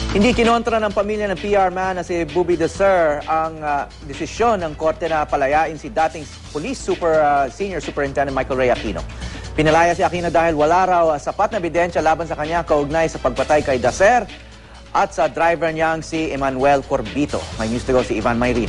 Hindi kinontra ng pamilya ng PR man na si Bobby Desir ang desisyon ng korte na palayain si dating Senior Superintendent Michael Ray Aquino. Pinalaya si Aquino dahil wala raw sapat na ebidensya laban sa kanya kaugnay sa pagpatay kay Desir at sa driver niyang si Emmanuel Corbito. May news to go si Ivan Mayrin.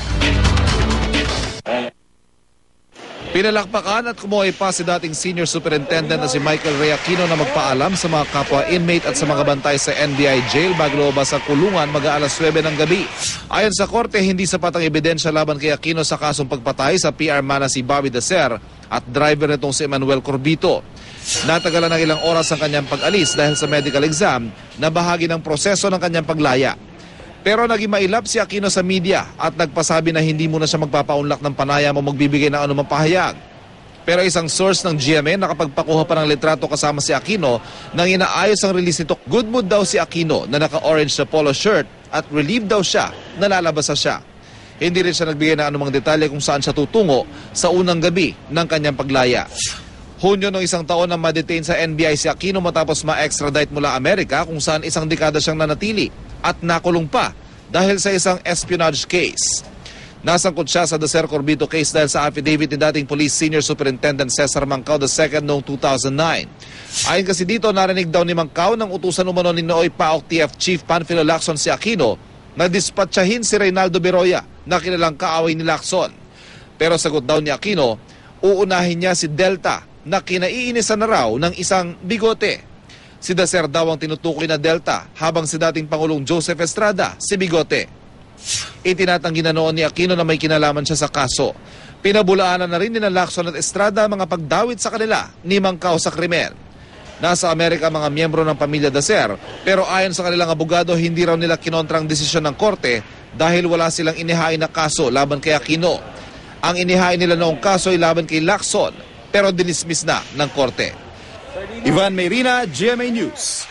Pinalakpakan at kumuhay pa si dating Senior Superintendent na si Michael Ray Aquino na magpaalam sa mga kapwa inmate at sa mga bantay sa NBI jail bago lumabas sa kulungan mag-aalas 9 ng gabi. Ayon sa korte, hindi sapat ang ebidensya laban kay Aquino sa kasong pagpatay sa PR man na si Bobby Desir at driver nitong si Emmanuel Corbito. Natagalan ng ilang oras ang kanyang pag-alis dahil sa medical exam na bahagi ng proseso ng kanyang paglaya. Pero naging mailap si Aquino sa media at nagpasabi na hindi muna siya magpapaunlak ng panayam o magbibigay ng anumang pahayag. Pero isang source ng GMA nakapagpakuha pa ng litrato kasama si Aquino nang inaayos ang release nito. Good mood daw si Aquino na naka-orange na polo shirt at relieved daw siya na lalabas na siya. Hindi rin siya nagbigay ng anumang detalye kung saan siya tutungo sa unang gabi ng kanyang paglaya. Hunyo ng isang taon na ma-detain sa NBI si Aquino matapos ma-extradite mula Amerika kung saan isang dekada siyang nanatili at nakulong pa dahil sa isang espionage case. Nasangkot siya sa Desir Corbito case dahil sa affidavit ni dating Police Senior Superintendent Cesar Mancao II noong 2009. Ayon kasi dito, narinig daw ni Mancao ng utusan umano ni Nooy PAOK TF Chief Panfilo Lacson si Aquino na dispatchahin si Reynaldo Beroya na kilalang kaaway ni Lacson. Pero sagot daw ni Aquino, uunahin niya si Delta na kinaiinisan na raw ng isang bigote. Si Desir daw ang tinutukoy na Delta habang si dating Pangulong Joseph Estrada si Bigote. Itinatanggi na noon ni Aquino na may kinalaman siya sa kaso. Pinabulaanan na rin ni Lacson at Estrada mga pagdawit sa kanila ni Mancao sa krimen. Nasa Amerika mga miyembro ng pamilya Desir pero ayon sa kanilang abogado hindi raw nila kinontra ang desisyon ng korte dahil wala silang inihain na kaso laban kay Aquino. Ang inihain nila noong kaso ay laban kay Lacson pero dinismiss na ng korte. Ivan Mayrina, GMA News.